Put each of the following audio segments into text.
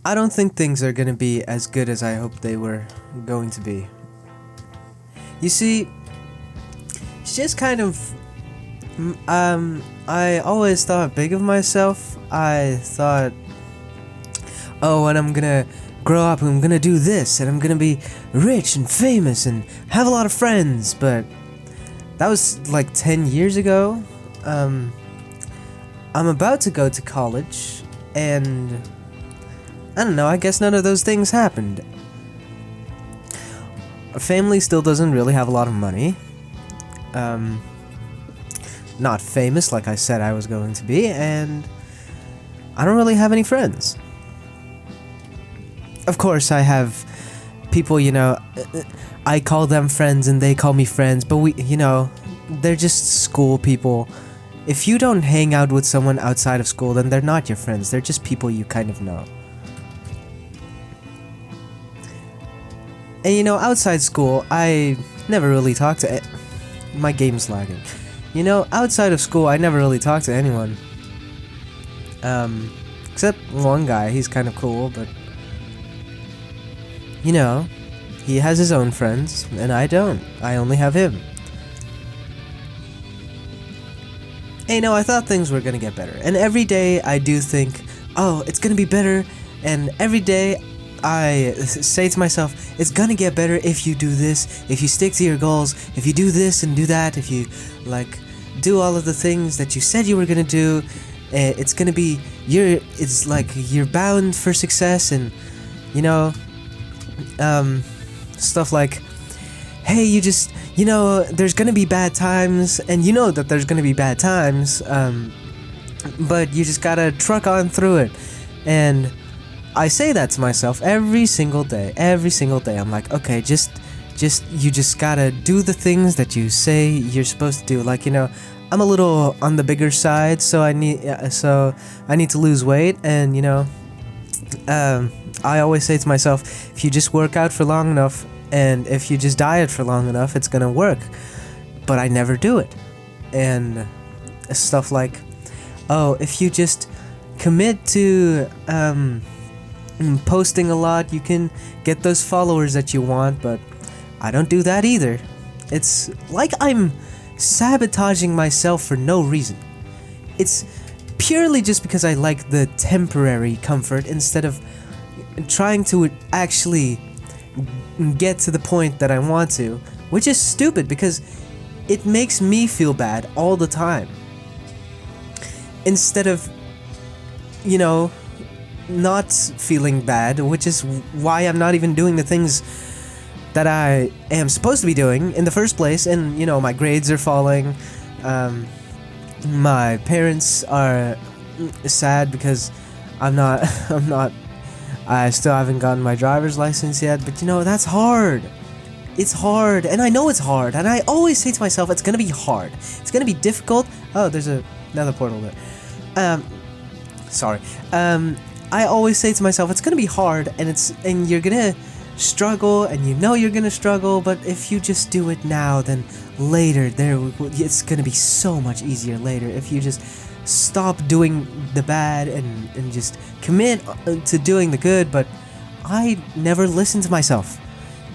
I don't think things are gonna be as good as I hoped they were going to be. You see, it's just kind of. I always thought big of myself. I thought, oh, and I'm gonna grow up and I'm gonna do this, and I'm gonna be rich and famous and have a lot of friends, but that was like 10 years ago. I'm about to go to college, and I don't know, I guess none of those things happened. Our family still doesn't really have a lot of money. Not famous like I said I was going to be, and I don't really have any friends. Of course, I have people, I call them friends and they call me friends, but they're just school people. If you don't hang out with someone outside of school, then they're not your friends, they're just people you kind of know. And outside school, I never really talked to my game's lagging. Outside of school, I never really talked to anyone. Except one guy, he's kind of cool, but he has his own friends, and I don't. I only have him. Hey, I thought things were gonna get better, and every day I do think, oh, it's gonna be better, and every day I say to myself, it's gonna get better if you do this, if you stick to your goals, if you do this and do that, if you, do all of the things that you said you were gonna do, it's gonna be, you're bound for success, and, stuff like, hey, there's gonna be bad times, and you know that there's gonna be bad times, but you just gotta truck on through it, and I say that to myself every single day. I'm like, okay, you just gotta do the things that you say you're supposed to do. I'm a little on the bigger side, so I need to lose weight, and I always say to myself, if you just work out for long enough, and if you just diet for long enough, it's gonna work. But I never do it, and stuff like, oh, if you just commit to posting a lot, you can get those followers that you want, but I don't do that either. It's like I'm sabotaging myself for no reason. It's purely just because I like the temporary comfort instead of trying to actually get to the point that I want to, which is stupid because it makes me feel bad all the time. Instead of, not feeling bad, which is why I'm not even doing the things that I am supposed to be doing in the first place, and my grades are falling. My parents are sad because I still haven't gotten my driver's license yet, but that's hard. It's hard, and I know it's hard, and I always say to myself, it's gonna be hard. It's gonna be difficult. Oh, there's another portal there. Sorry. I always say to myself, it's gonna be hard, and you're gonna struggle, and you're gonna struggle, but if you just do it now, then later, it's gonna be so much easier later if you just stop doing the bad and just commit to doing the good. But I never listen to myself.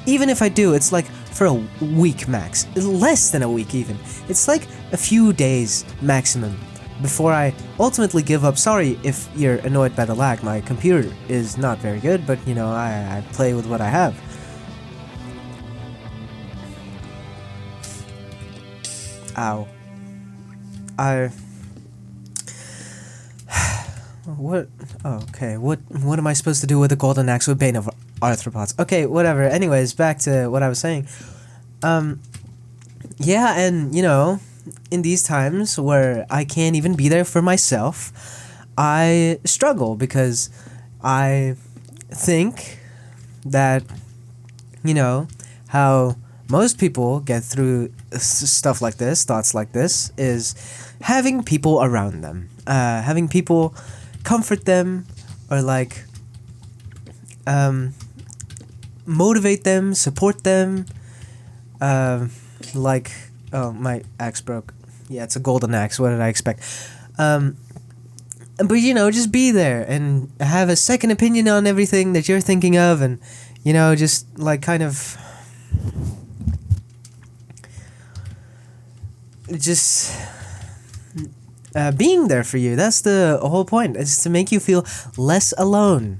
Even if I do, it's like for a week max, less than a week even. It's like a few days maximum before I ultimately give up. Sorry if you're annoyed by the lag, my computer is not very good, but I play with what I have. Ow. What? Oh, okay. What am I supposed to do with a golden axe with Bane of Arthropods? Okay, whatever. Anyways, back to what I was saying. Yeah, and in these times where I can't even be there for myself, I struggle because I think that, how most people get through stuff like this, thoughts like this, is having people around them. Having people comfort them, or motivate them, support them, oh, my axe broke. Yeah, it's a golden axe. What did I expect? But just be there and have a second opinion on everything that you're thinking of, and just like kind of just being there for you. That's the whole point. It's to make you feel less alone.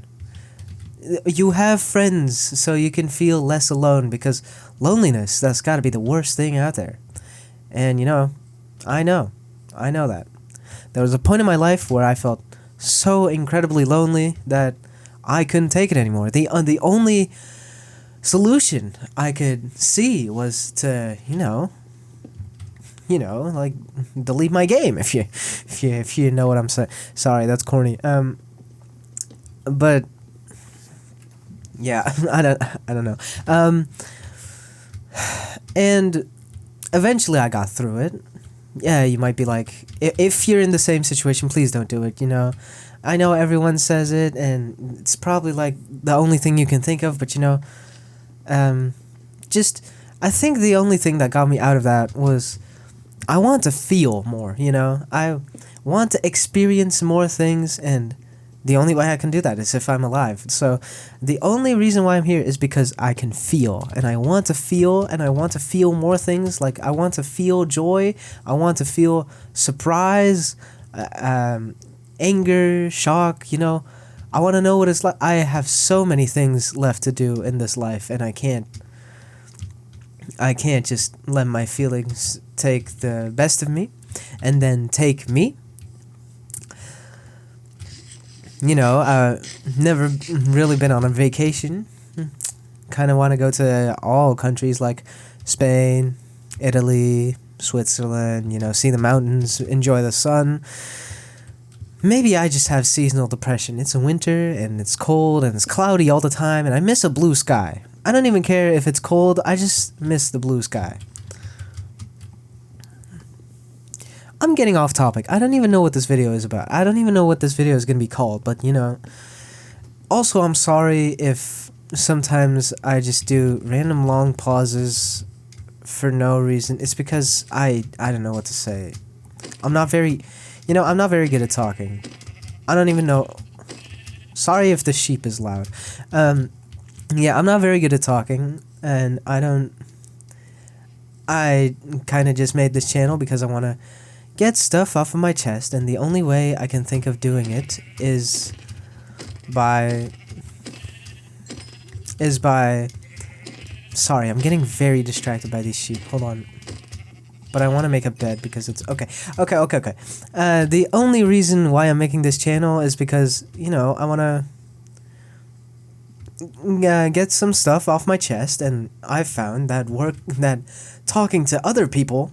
You have friends, so you can feel less alone, because loneliness, that's got to be the worst thing out there. And I know that. There was a point in my life where I felt so incredibly lonely that I couldn't take it anymore. The only solution I could see was to, like delete my game, if you know what I'm saying. Sorry, that's corny. But yeah, I don't know. And eventually I got through it. Yeah, you might be like, if you're in the same situation, please don't do it, I know everyone says it, and it's probably like the only thing you can think of, but I think the only thing that got me out of that was I want to feel more, I want to experience more things, and the only way I can do that is if I'm alive. So the only reason why I'm here is because I can feel, and I want to feel, and I want to feel more things. Like, I want to feel joy, I want to feel surprise, anger, shock, I want to know what it's like. I have so many things left to do in this life, and I can't just let my feelings take the best of me and then take me. Never really been on a vacation. Kind of want to go to all countries like Spain, Italy, Switzerland, see the mountains, enjoy the sun. Maybe I just have seasonal depression. It's winter, and it's cold, and it's cloudy all the time, and I miss a blue sky. I don't even care if it's cold, I just miss the blue sky. I'm getting off topic. I don't even know what this video is about. I don't even know what this video is going to be called, but Also, I'm sorry if sometimes I just do random long pauses for no reason. It's because I don't know what to say. I'm not very good at talking. I don't even know. Sorry if the sheep is loud. Yeah, I'm not very good at talking, and I kind of just made this channel because I want to get stuff off of my chest, and the only way I can think of doing it is by... Sorry, I'm getting very distracted by these sheep. Hold on. But I want to make a bed because it's... Okay. The only reason why I'm making this channel is because, I want to get some stuff off my chest, and I've found that talking to other people,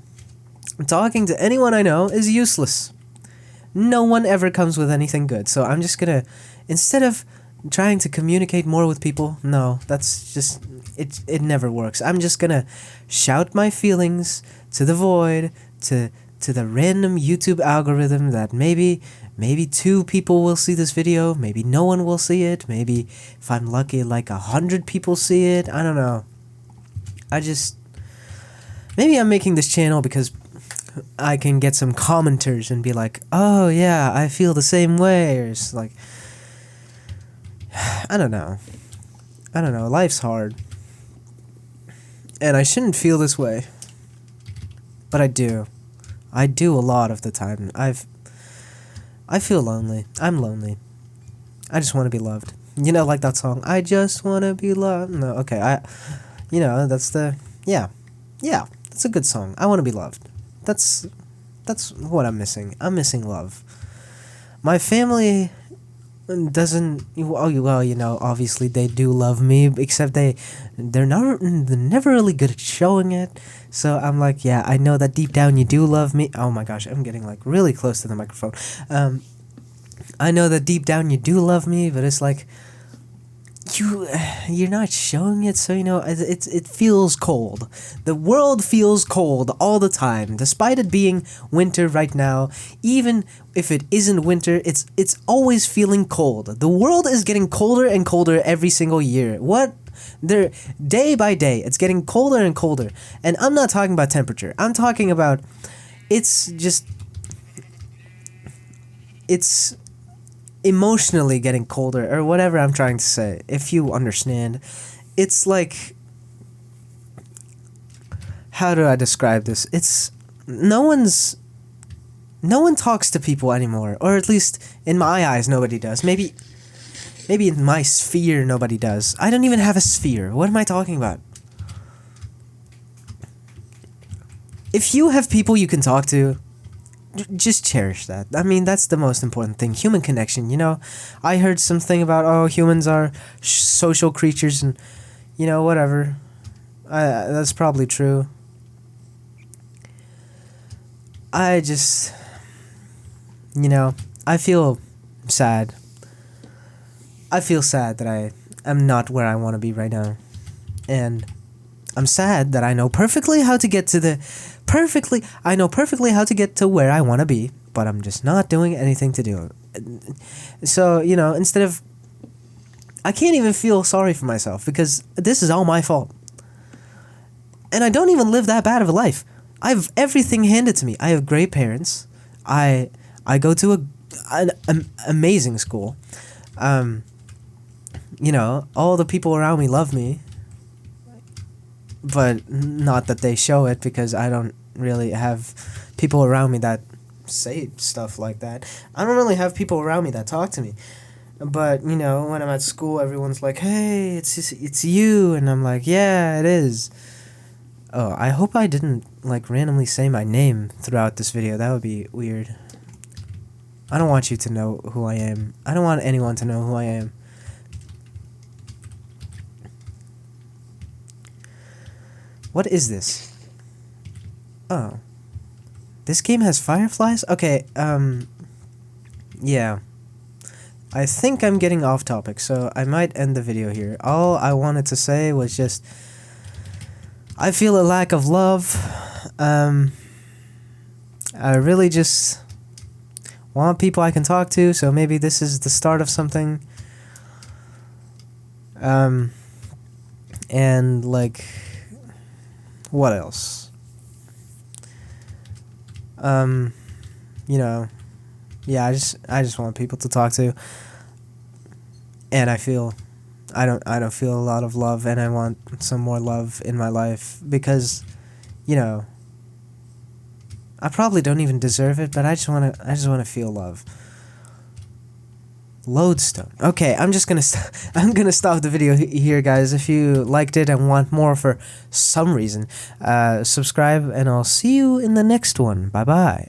talking to anyone I know, is useless. No one ever comes with anything good. So I'm just gonna, instead of trying to communicate more with people, no, that's just, it never works. I'm just gonna shout my feelings to the void, to the random YouTube algorithm that maybe 2 people will see this video, maybe no one will see it, maybe if I'm lucky like 100 people see it, I don't know. Maybe I'm making this channel because I can get some commenters and be like, oh yeah, I feel the same way, or it's like, I don't know, life's hard, and I shouldn't feel this way, but I do a lot of the time. I feel lonely. I'm lonely. I just want to be loved. Like that song, I just want to be loved. No, okay, that's the, yeah, that's a good song. I want to be loved. That's what I'm missing. I'm missing love. My family doesn't, well, obviously they do love me, except they're never really good at showing it. So I'm like, yeah, I know that deep down you do love me. Oh my gosh, I'm getting like really close to the microphone. I know that deep down you do love me, but it's like you're not showing it, so it feels cold. The world feels cold all the time, despite it being winter right now. Even if it isn't winter, it's always feeling cold. The world is getting colder and colder every single year. Day by day, it's getting colder and colder. And I'm not talking about temperature. I'm talking about, it's emotionally getting colder, or whatever I'm trying to say, if you understand. It's like, how do I describe this? It's no one talks to people anymore, or at least in my eyes nobody does. Maybe in my sphere nobody does. I don't even have a sphere. What am I talking about? If you have people you can talk to, just cherish that. I mean, that's the most important thing. Human connection, you know? I heard something about, oh, humans are social creatures and, you know, whatever. That's probably true. I just, you know, I feel sad. I feel sad that I am not where I want to be right now. And I'm sad that I know perfectly how to get to I know perfectly how to get to where I want to be, but I'm just not doing anything to do it. So, you know, instead of, I can't even feel sorry for myself because this is all my fault. And I don't even live that bad of a life. I have everything handed to me. I have great parents. I go to an amazing school. You know, all the people around me love me. But not that they show it, because I don't really have people around me that say stuff like that. I don't really have people around me that talk to me. But, you know, when I'm at school, everyone's like, hey, it's you. And I'm like, yeah, it is. Oh, I hope I didn't, like, randomly say my name throughout this video. That would be weird. I don't want you to know who I am. I don't want anyone to know who I am. What is this? Oh. This game has fireflies? Okay, yeah. I think I'm getting off topic, so I might end the video here. All I wanted to say was just, I feel a lack of love. I really just want people I can talk to, so maybe this is the start of something. And, like, what else? You know, yeah, I just want people to talk to, and I don't feel a lot of love, and I want some more love in my life, because, you know, I probably don't even deserve it, but I just want to feel love. Lodestone. Okay, I'm gonna stop the video here, guys. If you liked it and want more for some reason, subscribe, and I'll see you in the next one. Bye bye.